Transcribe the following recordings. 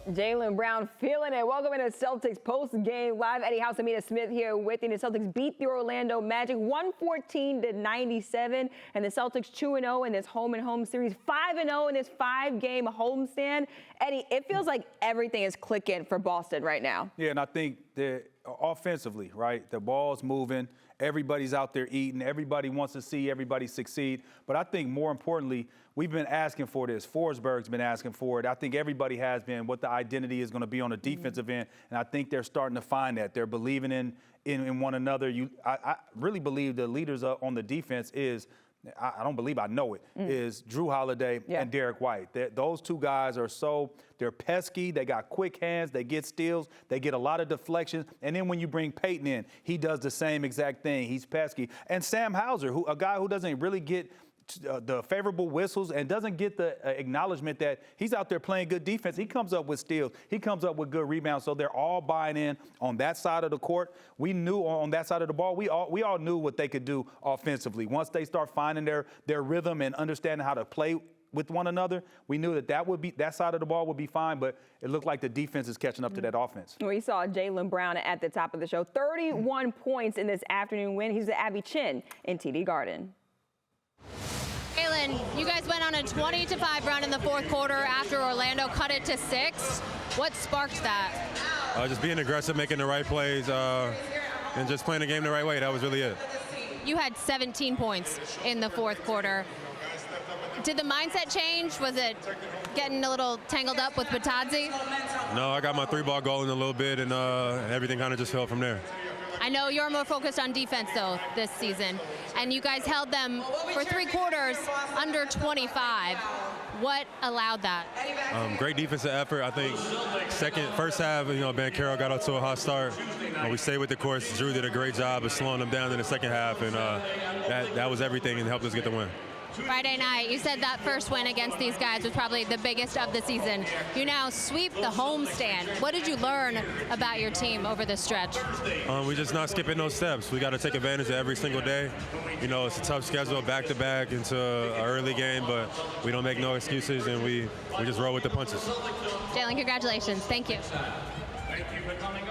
Jaylen Brown feeling it. Welcome into Celtics post-game live. Eddie House and Amina Smith here with you. The Celtics beat the Orlando Magic 114-97, and the Celtics 2-0 in this home-and-home series, 5-0 in this 5-game homestand. Eddie, it feels like everything is clicking for Boston right now. Yeah, and I think that offensively, right, the ball's moving. Everybody's out there eating. Everybody wants to see everybody succeed. But I think more importantly, we've been asking for this. Forsberg's been asking for it. I think everybody has been, what the identity is going to be on the defensive end. And I think they're starting to find that. They're believing in one another. I really believe the leaders on the defense is, I don't believe I know it, is Drew Holiday and Derek White. Those two guys are they're pesky. They got quick hands. They get steals. They get a lot of deflections. And then when you bring Peyton in, he does the same exact thing. He's pesky. And Sam Hauser, a guy who doesn't really get the favorable whistles and doesn't get the acknowledgement that he's out there playing good defense. He comes up with steals. He comes up with good rebounds. So they're all buying in on that side of the court. We knew on that side of the ball, we all knew what they could do offensively. Once they start finding their rhythm and understanding how to play with one another, we knew that side of the ball would be fine, but it looked like the defense is catching up to that offense. We saw Jaylen Brown at the top of the show. 31 points in this afternoon win. He's the Abby Chin in TD Garden. Jaylen, you guys went on a 20-5 run in the fourth quarter after Orlando cut it to 6. What sparked that? Just being aggressive, making the right plays, and just playing the game the right way. That was really it. You had 17 points in the fourth quarter. Did the mindset change? Was it getting a little tangled up with Batadze? No, I got my 3-ball goal in a little bit, and everything kind of just fell from there. I know you're more focused on defense, though, this season, and you guys held them for 3 quarters under 25. What allowed that? Great defensive effort. I think first half, Ben Carroll got out to a hot start. We stayed with the course. Drew did a great job of slowing them down in the second half, and that was everything and helped us get the win. Friday night, you said that first win against these guys was probably the biggest of the season. You now sweep the homestand. What did you learn about your team over this stretch? We're just not skipping those steps. We got to take advantage of every single day. It's a tough schedule back-to-back into an early game, but we don't make no excuses, and we just roll with the punches. Jaylen, congratulations. Thank you. Thank you for coming.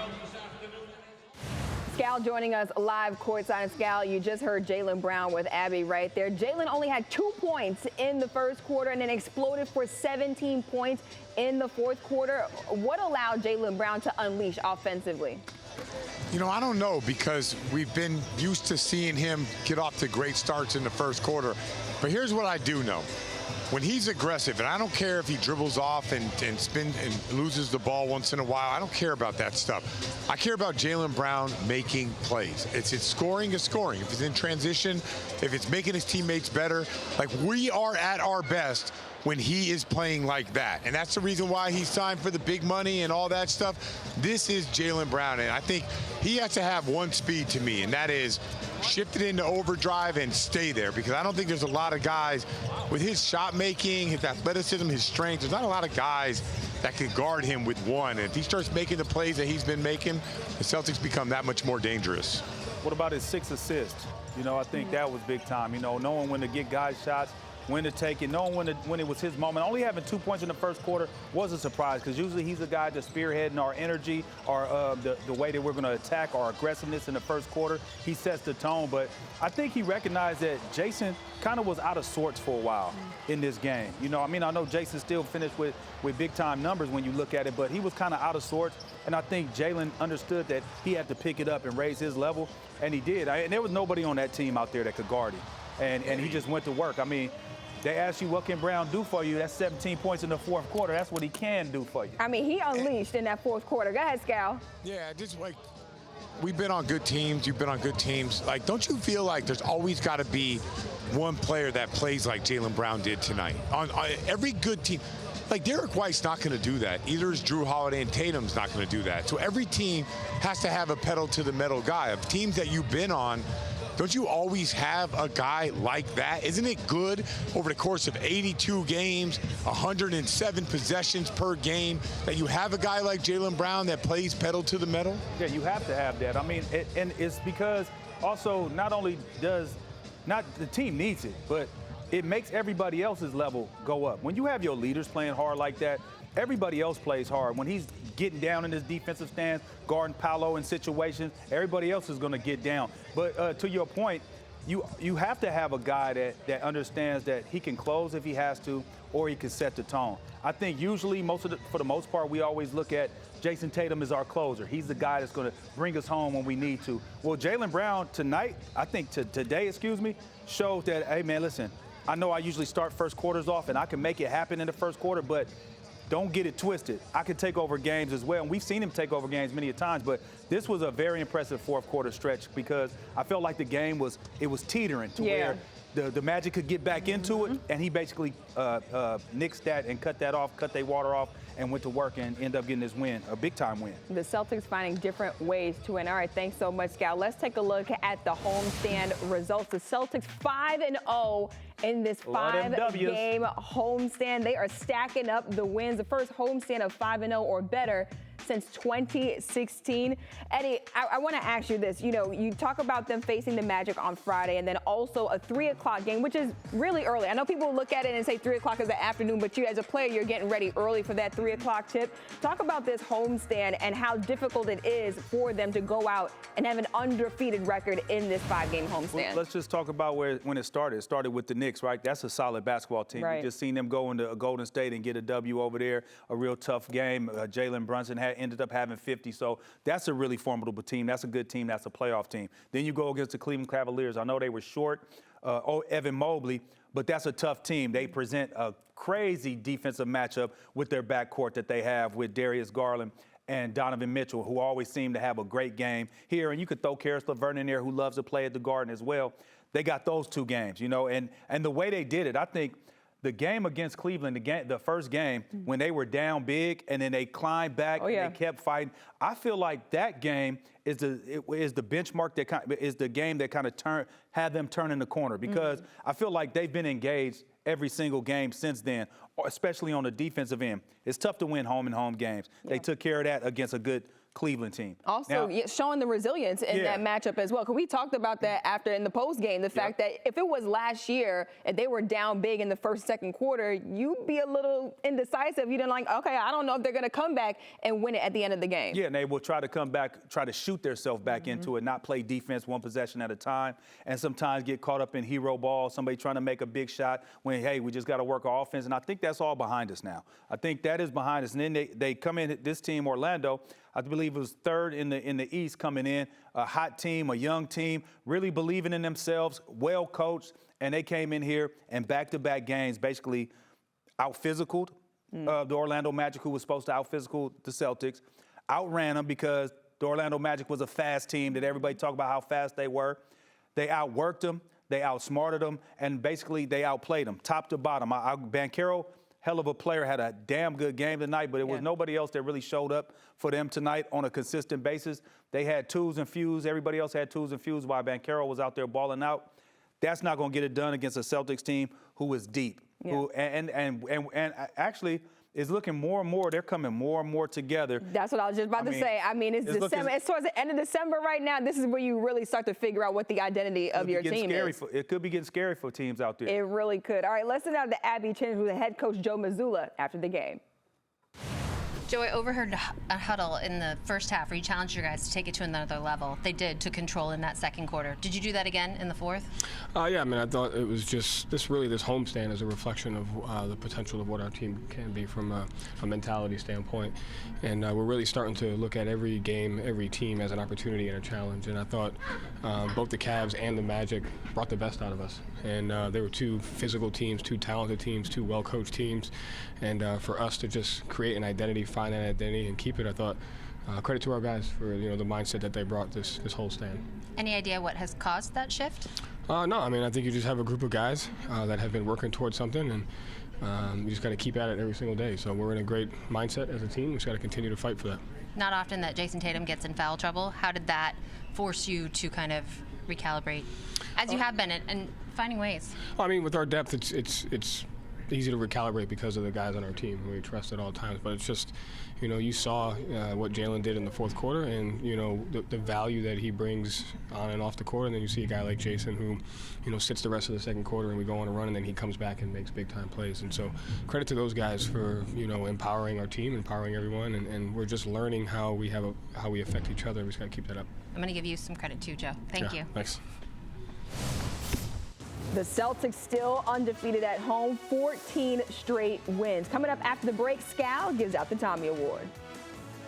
Scal joining us live courtside. Scal, you just heard Jaylen Brown with Abby right there. Jaylen only had 2 points in the first quarter and then exploded for 17 points in the fourth quarter. What allowed Jaylen Brown to unleash offensively? I don't know, because we've been used to seeing him get off to great starts in the first quarter. But here's what I do know. When he's aggressive, and I don't care if he dribbles off and spins and loses the ball once in a while, I don't care about that stuff. I care about Jaylen Brown making plays. It's scoring is scoring. If it's in transition, if it's making his teammates better, like, we are at our best when he is playing like that. And that's the reason why he signed for the big money and all that stuff. This is Jaylen Brown, and I think he has to have one speed to me, and that is shift it into overdrive and stay there, because I don't think there's a lot of guys with his shot making, his athleticism, his strength. There's not a lot of guys that could guard him with one. And if he starts making the plays that he's been making, the Celtics become that much more dangerous. What about his 6 assists? I think that was big time. Knowing when to get guys shots, when to take it, knowing when it was his moment. Only having 2 points in the first quarter was a surprise, because usually he's a guy just spearheading our energy, our the way that we're going to attack, our aggressiveness in the first quarter. He sets the tone, but I think he recognized that Jason kind of was out of sorts for a while in this game. I know Jason still finished with big-time numbers when you look at it, but he was kind of out of sorts, and I think Jaylen understood that he had to pick it up and raise his level, and he did. And there was nobody on that team out there that could guard him, and he just went to work. They asked you, what can Brown do for you? That's 17 points in the fourth quarter. That's what he can do for you. He unleashed in that fourth quarter. Go ahead, Scal. Yeah, just like, we've been on good teams. You've been on good teams. Like, don't you feel like there's always got to be one player that plays like Jaylen Brown did tonight? On every good team. Like, Derek White's not going to do that. Either is Drew Holiday, and Tatum's not going to do that. So every team has to have a pedal to the metal guy. Of teams that you've been on, don't you always have a guy like that? Isn't it good over the course of 82 games, 107 possessions per game, that you have a guy like Jaylen Brown that plays pedal to the metal? Yeah, you have to have that. And it's because also not only does the team needs it, but it makes everybody else's level go up. When you have your leaders playing hard like that, everybody else plays hard. When he's getting down in his defensive stance, guarding Paolo in situations, everybody else is going to get down. But to your point, you have to have a guy that understands that he can close if he has to, or he can set the tone. I think usually, for the most part, we always look at Jason Tatum as our closer. He's the guy that's going to bring us home when we need to. Well, Jaylen Brown tonight, I think today, shows that, hey, man, listen, I know I usually start first quarters off, and I can make it happen in the first quarter, but don't get it twisted. I can take over games as well, and we've seen him take over games many a times, but this was a very impressive fourth quarter stretch because I felt like the game was teetering to where the Magic could get back into it, and he basically nixed that and cut their water off, and went to work and ended up getting this win, a big-time win. The Celtics finding different ways to win. All right, thanks so much, Scal. Let's take a look at the homestand results. The Celtics 5-0 in this 5-game homestand. They are stacking up the wins. The first homestand of 5-0 or better since 2016. Eddie, I want to ask you this. You know, you talk about them facing the Magic on Friday and then also a 3 o'clock game, which is really early. I know people look at it and say 3 o'clock is the afternoon, but you as a player, you're getting ready early for that 3 o'clock tip. Talk about this homestand and how difficult it is for them to go out and have an undefeated record in this 5-game homestand. Well, let's just talk about when it started. It started with the Knicks, right? That's a solid basketball team. Right. We just seen them go into Golden State and get a W over there, a real tough game. Jalen Brunson ended up having 50, so that's a really formidable team. That's a good team. That's a playoff team. Then you go against the Cleveland Cavaliers. I know they were short Evan Mobley, but that's a tough team. They present a crazy defensive matchup with their backcourt that they have with Darius Garland and Donovan Mitchell, who always seem to have a great game here. And you could throw Karis LeVert in there, who loves to play at the Garden as well. They got those two games, you know, and the way they did it, I think the game against Cleveland, the first game, when they were down big and then they climbed back and they kept fighting, I feel like that game is the benchmark that is the game that kind of had them turning the corner, because I feel like they've been engaged every single game since then, especially on the defensive end. It's tough to win home games. They took care of that against a good Cleveland team. Also, showing the resilience in that matchup as well. Because we talked about that after in the post game, the fact that if it was last year and they were down big in the first, second quarter, you'd be a little indecisive. You didn't like, okay, I don't know if they're going to come back and win it at the end of the game. Yeah, and they will try to come back, try to shoot themselves back into it, not play defense one possession at a time, and sometimes get caught up in hero ball, somebody trying to make a big shot when, hey, we just got to work our offense. And I think that's all behind us now. I think that is behind us. And then they come in, this team, Orlando, I believe it was third in the East coming in, a hot team, a young team, really believing in themselves, well coached, and they came in here and back-to-back games basically out-physicaled the Orlando Magic, who was supposed to out-physical the Celtics, outran them because the Orlando Magic was a fast team that everybody talked about how fast they were. They outworked them, they outsmarted them, and basically they outplayed them, top to bottom. Banchero, hell of a player, had a damn good game tonight, but it was nobody else that really showed up for them tonight on a consistent basis. They had twos and fews. Everybody else had twos and fews while Banchero was out there balling out. That's not going to get it done against a Celtics team who is deep, who and actually is looking more and more. They're coming more and more together. That's what I was just about to say. I mean, it's December. It's towards the end of December right now. This is where you really start to figure out what the identity of your team is. It could be getting scary for teams out there. It really could. All right, let's send out to Abby Chin, who's the head coach Joe Mazzulla, after the game. Joe, I overheard a huddle in the first half where you challenged your guys to take it to another level. They did, to control in that second quarter. Did you do that again in the fourth? Yeah, I mean, I thought it was just this homestand is a reflection of the potential of what our team can be from a mentality standpoint. And we're really starting to look at every game, every team as an opportunity and a challenge. And I thought both the Cavs and the Magic brought the best out of us. And they were two physical teams, two talented teams, two well-coached teams. And for us to just create an identity, find that identity, and keep it, I thought credit to our guys for the mindset that they brought this whole stand. Any idea what has caused that shift? No, I mean, I think you just have a group of guys that have been working towards something, and you just got to keep at it every single day. So we're in a great mindset as a team. We just got to continue to fight for that. Not often that Jason Tatum gets in foul trouble. How did that force you to kind of recalibrate, as you have been, and finding ways? I mean, with our depth, it's easy to recalibrate because of the guys on our team who we trust at all times. But it's just, you saw what Jaylen did in the fourth quarter, and the value that he brings on and off the court. And then you see a guy like Jason who, sits the rest of the second quarter, and we go on a run, and then he comes back and makes big time plays. And so credit to those guys for empowering our team, empowering everyone, and we're just learning how we affect each other. We just got to keep that up. I'm going to give you some credit too, Joe. Thank you. Thanks. The Celtics still undefeated at home, 14 straight wins. Coming up after the break, Scal gives out the Tommy Award.